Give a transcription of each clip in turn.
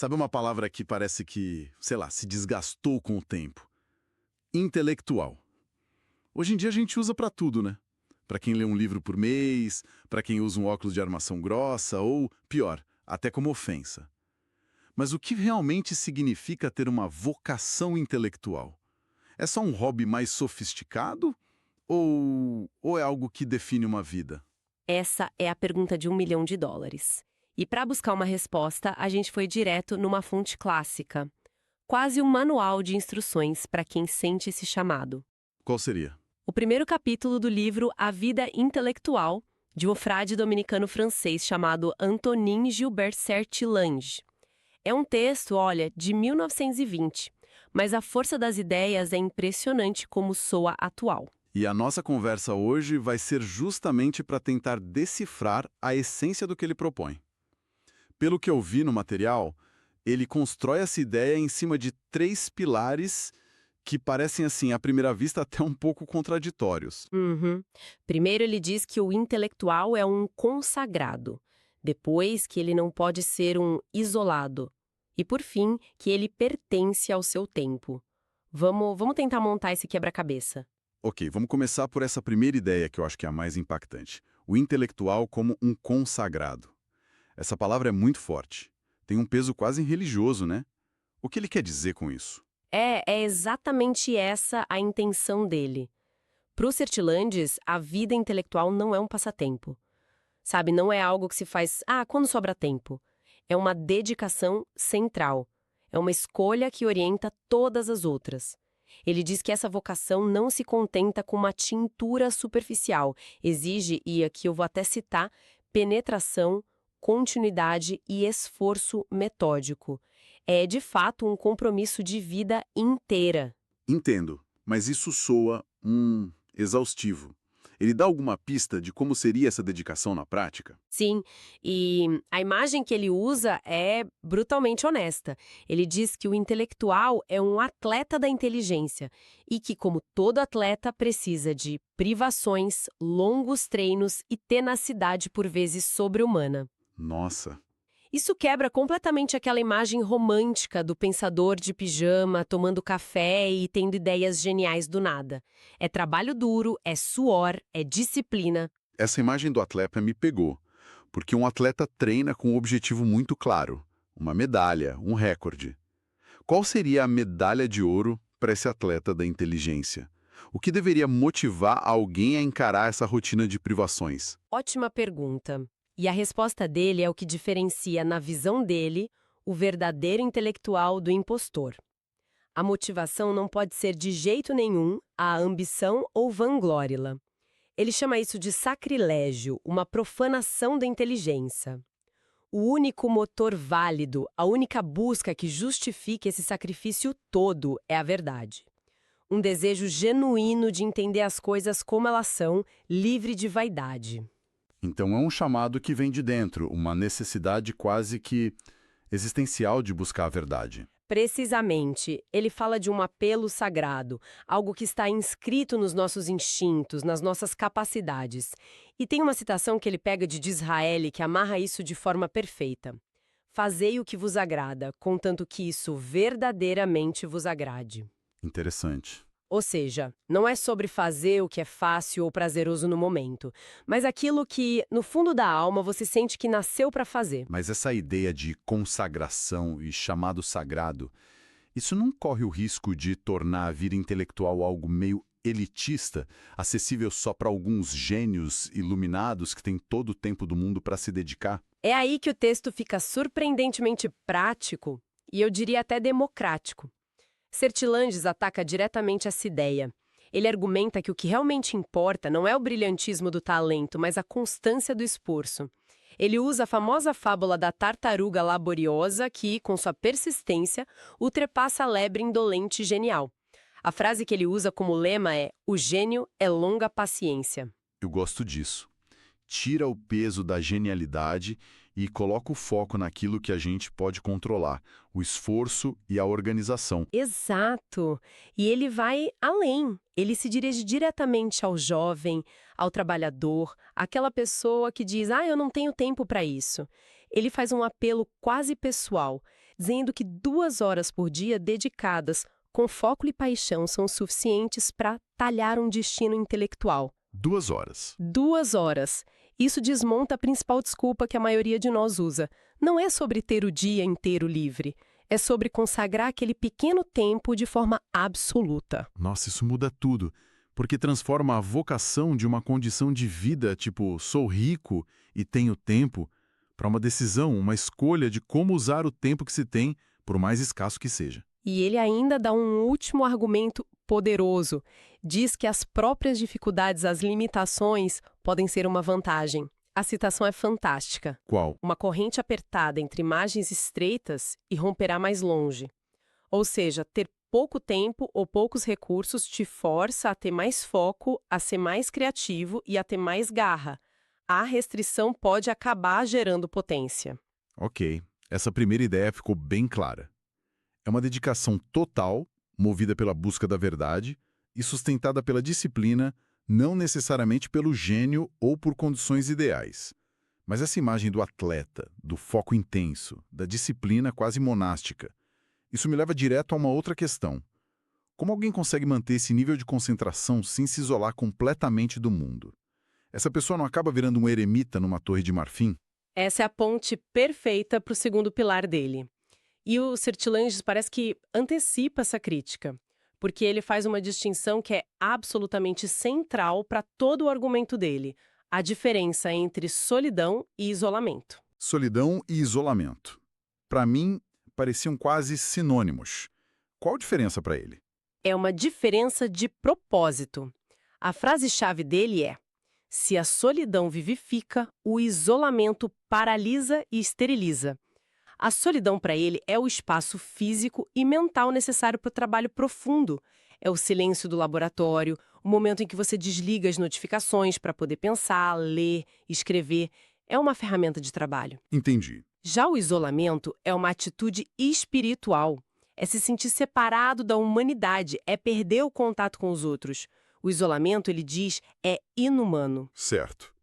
Sabe uma palavra que parece que, sei lá, se desgastou com o tempo? Intelectual. Hoje em dia a gente usa pra tudo, né? Pra quem lê um livro por mês, pra quem usa um óculos de armação grossa ou, pior, até como ofensa. Mas o que realmente significa ter uma vocação intelectual? É só um hobby mais sofisticado ou é algo que define uma vida? Essa é a pergunta de US$ 1 milhão. E para buscar uma resposta, a gente foi direto numa fonte clássica. Quase um manual de instruções para quem sente esse chamado. Qual seria? O primeiro capítulo do livro A Vida Intelectual, de um frade dominicano francês chamado Antonin Gilbert Sertillanges. É um texto, olha, de 1920, mas a força das ideias é impressionante como soa atual. E a nossa conversa hoje vai ser justamente para tentar decifrar a essência do que ele propõe. Pelo que eu vi no material, ele constrói essa ideia em cima de 3 pilares que parecem, assim, à primeira vista, até um pouco contraditórios. Primeiro, ele diz que o intelectual é um consagrado. Depois, que ele não pode ser um isolado. E, por fim, que ele pertence ao seu tempo. Vamos tentar montar esse quebra-cabeça. Ok, vamos começar por essa primeira ideia que eu acho que é a mais impactante. O intelectual como um consagrado. Essa palavra é muito forte. Tem um peso quase religioso, né? O que ele quer dizer com isso? É exatamente essa a intenção dele. Para o Sertillanges, a vida intelectual não é um passatempo. Sabe, não é algo que se faz, quando sobra tempo. É uma dedicação central. É uma escolha que orienta todas as outras. Ele diz que essa vocação não se contenta com uma tintura superficial. Exige, e aqui eu vou até citar, penetração, continuidade e esforço metódico. É, de fato, um compromisso de vida inteira. Entendo, mas isso soa exaustivo. Ele dá alguma pista de como seria essa dedicação na prática? Sim, e a imagem que ele usa é brutalmente honesta. Ele diz que o intelectual é um atleta da inteligência e que, como todo atleta, precisa de privações, longos treinos e tenacidade por vezes sobre-humana. Nossa, Isso quebra completamente aquela imagem romântica do pensador de pijama, tomando café e tendo ideias geniais do nada. É trabalho duro, é suor, é disciplina. essa imagem do atleta me pegou, porque um atleta treina com um objetivo muito claro, uma medalha, um recorde. Qual seria a medalha de ouro para esse atleta da inteligência? O que deveria motivar alguém a encarar essa rotina de privações? Ótima pergunta. E a resposta dele é o que diferencia, na visão dele, o verdadeiro intelectual do impostor. A motivação não pode ser de jeito nenhum a ambição ou vanglória. Ele chama isso de sacrilégio, uma profanação da inteligência. O único motor válido, a única busca que justifique esse sacrifício todo é a verdade. Um desejo genuíno de entender as coisas como elas são, livre de vaidade. Então é um chamado que vem de dentro, uma necessidade quase que existencial de buscar a verdade. Precisamente, ele fala de um apelo sagrado, algo que está inscrito nos nossos instintos, nas nossas capacidades. E tem uma citação que ele pega de Disraeli que amarra isso de forma perfeita. Fazei o que vos agrada, contanto que isso verdadeiramente vos agrade. Interessante. Ou seja, não é sobre fazer o que é fácil ou prazeroso no momento, mas aquilo que, no fundo da alma, você sente que nasceu para fazer. Mas essa ideia de consagração e chamado sagrado, isso não corre o risco de tornar a vida intelectual algo meio elitista, acessível só para alguns gênios iluminados que têm todo o tempo do mundo para se dedicar? É aí que o texto fica surpreendentemente prático e eu diria até democrático. Sertillanges ataca diretamente essa ideia. Ele argumenta que o que realmente importa não é o brilhantismo do talento, mas a constância do esforço. Ele usa a famosa fábula da tartaruga laboriosa que, com sua persistência, ultrapassa a lebre indolente e genial. A frase que ele usa como lema é: o gênio é longa paciência. Eu gosto disso. Tira o peso da genialidade e coloca o foco naquilo que a gente pode controlar, o esforço e a organização. Exato! E ele vai além. Ele se dirige diretamente ao jovem, ao trabalhador, àquela pessoa que diz, eu não tenho tempo para isso. Ele faz um apelo quase pessoal. dizendo que 2 horas por dia dedicadas com foco e paixão são suficientes para talhar um destino intelectual. 2 horas. 2 horas. Isso desmonta a principal desculpa que a maioria de nós usa. Não é sobre ter o dia inteiro livre. É sobre consagrar aquele pequeno tempo de forma absoluta. Nossa, isso muda tudo, porque transforma a vocação de uma condição de vida, tipo, sou rico e tenho tempo, para uma decisão, uma escolha de como usar o tempo que se tem, por mais escasso que seja. E ele ainda dá um último argumento poderoso. Diz que as próprias dificuldades, as limitações, podem ser uma vantagem. A citação é fantástica. Qual? Uma corrente apertada entre margens estreitas e romperá mais longe. Ou seja, ter pouco tempo ou poucos recursos te força a ter mais foco, a ser mais criativo e a ter mais garra. A restrição pode acabar gerando potência. Ok, essa primeira ideia ficou bem clara. É uma dedicação total, movida pela busca da verdade e sustentada pela disciplina, não necessariamente pelo gênio ou por condições ideais. Mas essa imagem do atleta, do foco intenso, da disciplina quase monástica, isso me leva direto a uma outra questão. Como alguém consegue manter esse nível de concentração sem se isolar completamente do mundo? Essa pessoa não acaba virando um eremita numa torre de marfim? Essa é a ponte perfeita para o segundo pilar dele. E o Sertilanges parece que antecipa essa crítica, porque ele faz uma distinção que é absolutamente central para todo o argumento dele, a diferença entre solidão e isolamento. Solidão e isolamento. Para mim, pareciam quase sinônimos. Qual a diferença para ele? É uma diferença de propósito. A frase-chave dele é: se a solidão vivifica, o isolamento paralisa e esteriliza. A solidão para ele é o espaço físico e mental necessário para o trabalho profundo. É o silêncio do laboratório, o momento em que você desliga as notificações para poder pensar, ler, escrever. É uma ferramenta de trabalho. Entendi. Já o isolamento é uma atitude espiritual. É se sentir separado da humanidade, é perder o contato com os outros. O isolamento, ele diz, é inumano. Certo.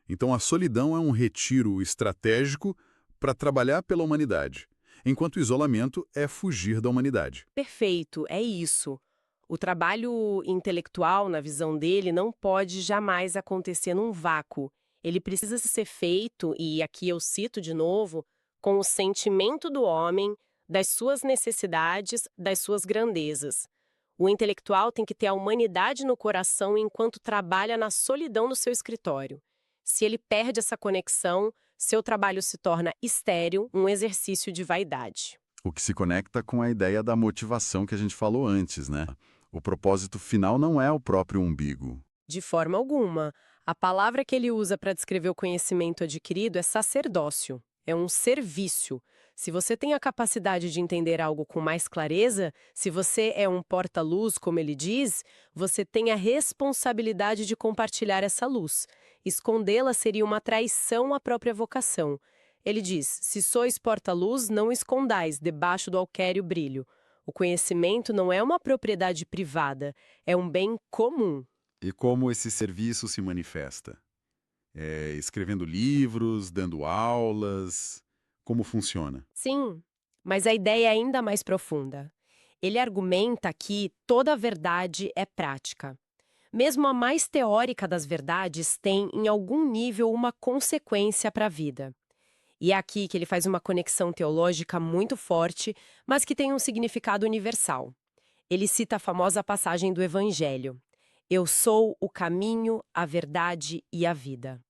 Então a solidão é um retiro estratégico para trabalhar pela humanidade, enquanto o isolamento é fugir da humanidade. Perfeito, é isso. O trabalho intelectual, na visão dele, não pode jamais acontecer num vácuo. Ele precisa ser feito, e aqui eu cito de novo, com o sentimento do homem, das suas necessidades, das suas grandezas. O intelectual tem que ter a humanidade no coração enquanto trabalha na solidão do seu escritório. Se ele perde essa conexão, seu trabalho se torna estéril, um exercício de vaidade. O que se conecta com a ideia da motivação que a gente falou antes, né? O propósito final não é o próprio umbigo. De forma alguma. A palavra que ele usa para descrever o conhecimento adquirido é sacerdócio. É um serviço. Se você tem a capacidade de entender algo com mais clareza, se você é um porta-luz, como ele diz, você tem a responsabilidade de compartilhar essa luz. Escondê-la seria uma traição à própria vocação. Ele diz: se sois porta-luz, não escondais debaixo do alquério brilho. O conhecimento não é uma propriedade privada, é um bem comum. E como esse serviço se manifesta? Escrevendo livros, dando aulas... Como funciona? Sim, mas a ideia é ainda mais profunda. Ele argumenta que toda verdade é prática. Mesmo a mais teórica das verdades tem, em algum nível, uma consequência para a vida. E é aqui que ele faz uma conexão teológica muito forte, mas que tem um significado universal. Ele cita a famosa passagem do Evangelho: Eu sou o caminho, a verdade e a vida.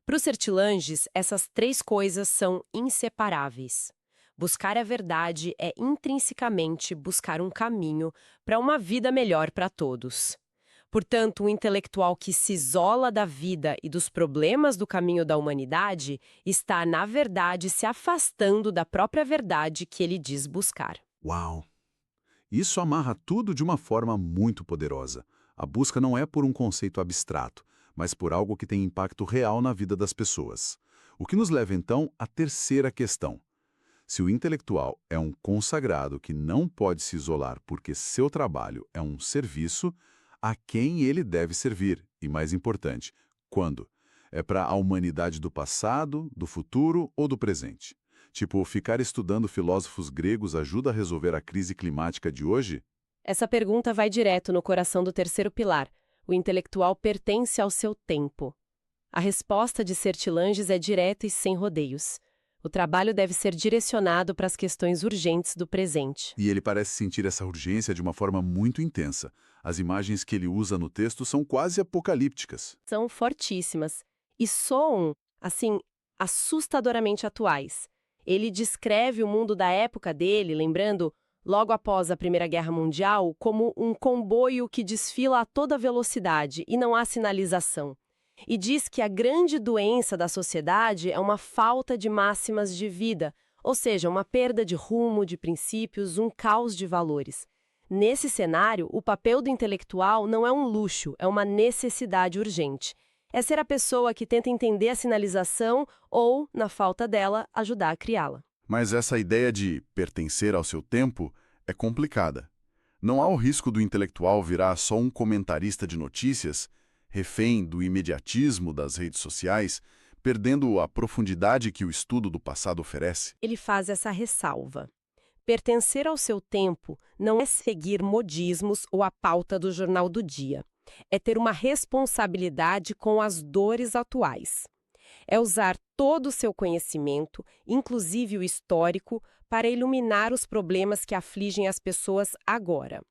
Para os Sertilanges, essas três coisas são inseparáveis. Buscar a verdade é intrinsecamente buscar um caminho para uma vida melhor para todos. Portanto, um intelectual que se isola da vida e dos problemas do caminho da humanidade está, na verdade, se afastando da própria verdade que ele diz buscar. Uau! Isso amarra tudo de uma forma muito poderosa. A busca não é por um conceito abstrato, mas por algo que tem impacto real na vida das pessoas. O que nos leva, então, à terceira questão. Se o intelectual é um consagrado que não pode se isolar porque seu trabalho é um serviço, a quem ele deve servir? E, mais importante, quando? É para a humanidade do passado, do futuro ou do presente? Tipo, ficar estudando filósofos gregos ajuda a resolver a crise climática de hoje? Essa pergunta vai direto no coração do terceiro pilar. O intelectual pertence ao seu tempo. A resposta de Sertilanges é direta e sem rodeios. O trabalho deve ser direcionado para as questões urgentes do presente. E ele parece sentir essa urgência de uma forma muito intensa. As imagens que ele usa no texto são quase apocalípticas. São fortíssimas e soam, assim, assustadoramente atuais. Ele descreve o mundo da época dele, lembrando, logo após a Primeira Guerra Mundial, como um comboio que desfila a toda velocidade e não há sinalização. E diz que a grande doença da sociedade é uma falta de máximas de vida, ou seja, uma perda de rumo, de princípios, um caos de valores. Nesse cenário, o papel do intelectual não é um luxo, é uma necessidade urgente. É ser a pessoa que tenta entender a sinalização ou, na falta dela, ajudar a criá-la. Mas essa ideia de pertencer ao seu tempo é complicada. Não há o risco do intelectual virar só um comentarista de notícias, refém do imediatismo das redes sociais, perdendo a profundidade que o estudo do passado oferece? Ele faz essa ressalva. Pertencer ao seu tempo não é seguir modismos ou a pauta do jornal do dia. É ter uma responsabilidade com as dores atuais. É usar todo o seu conhecimento, inclusive o histórico, para iluminar os problemas que afligem as pessoas agora.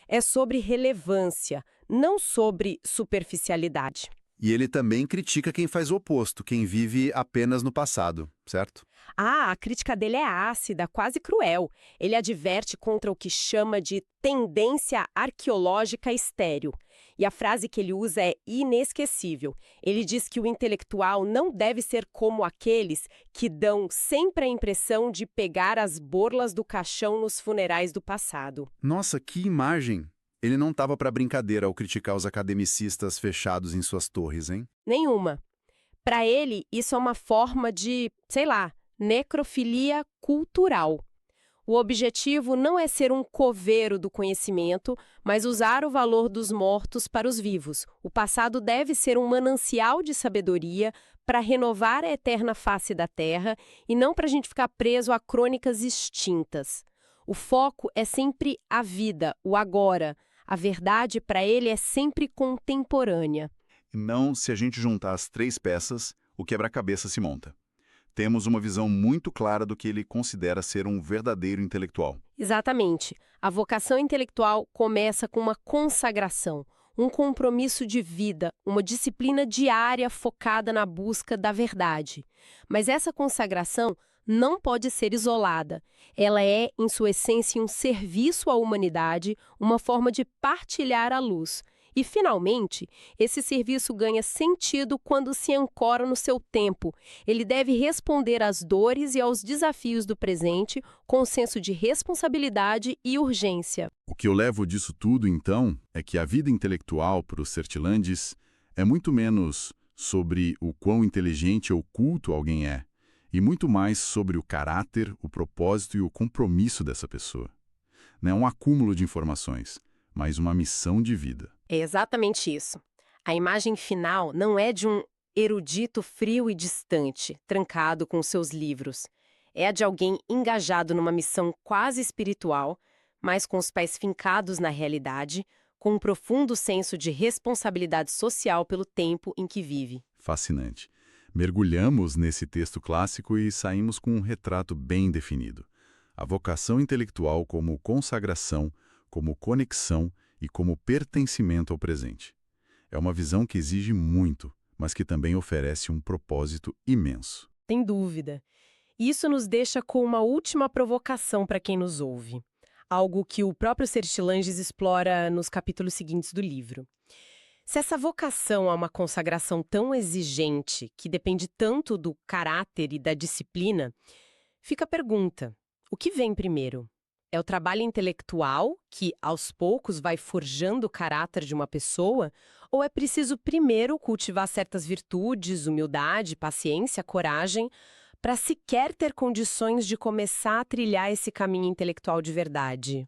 É sobre relevância, não sobre superficialidade. E ele também critica quem faz o oposto, quem vive apenas no passado, certo? A crítica dele é ácida, quase cruel. Ele adverte contra o que chama de tendência arqueológica estéril. E a frase que ele usa é inesquecível. Ele diz que o intelectual não deve ser como aqueles que dão sempre a impressão de pegar as borlas do caixão nos funerais do passado. Nossa, que imagem! Ele não estava para brincadeira ao criticar os academicistas fechados em suas torres, hein? Nenhuma. Para ele, isso é uma forma de, sei lá, necrofilia cultural. O objetivo não é ser um coveiro do conhecimento, mas usar o valor dos mortos para os vivos. O passado deve ser um manancial de sabedoria para renovar a eterna face da Terra e não para a gente ficar preso a crônicas extintas. O foco é sempre a vida, o agora. A verdade, para ele, é sempre contemporânea. Não, se a gente juntar as três peças, o quebra-cabeça se monta. Temos uma visão muito clara do que ele considera ser um verdadeiro intelectual. Exatamente. A vocação intelectual começa com uma consagração, um compromisso de vida, uma disciplina diária focada na busca da verdade. Mas essa consagração não pode ser isolada. Ela é, em sua essência, um serviço à humanidade, uma forma de partilhar a luz. E, finalmente, esse serviço ganha sentido quando se ancora no seu tempo. Ele deve responder às dores e aos desafios do presente com senso de responsabilidade e urgência. O que eu levo disso tudo, então, é que a vida intelectual, para o Sertilanges, é muito menos sobre o quão inteligente ou culto alguém é, e muito mais sobre o caráter, o propósito e o compromisso dessa pessoa. Não é um acúmulo de informações, mas uma missão de vida. É exatamente isso. A imagem final não é de um erudito frio e distante, trancado com seus livros. É a de alguém engajado numa missão quase espiritual, mas com os pés fincados na realidade, com um profundo senso de responsabilidade social pelo tempo em que vive. Fascinante. Mergulhamos nesse texto clássico e saímos com um retrato bem definido. A vocação intelectual como consagração, como conexão e como pertencimento ao presente. É uma visão que exige muito, mas que também oferece um propósito imenso. Sem dúvida. Isso nos deixa com uma última provocação para quem nos ouve. Algo que o próprio Sertilanges explora nos capítulos seguintes do livro. Se essa vocação é uma consagração tão exigente, que depende tanto do caráter e da disciplina, fica a pergunta: o que vem primeiro? É o trabalho intelectual, que aos poucos vai forjando o caráter de uma pessoa, ou é preciso primeiro cultivar certas virtudes, humildade, paciência, coragem, para sequer ter condições de começar a trilhar esse caminho intelectual de verdade?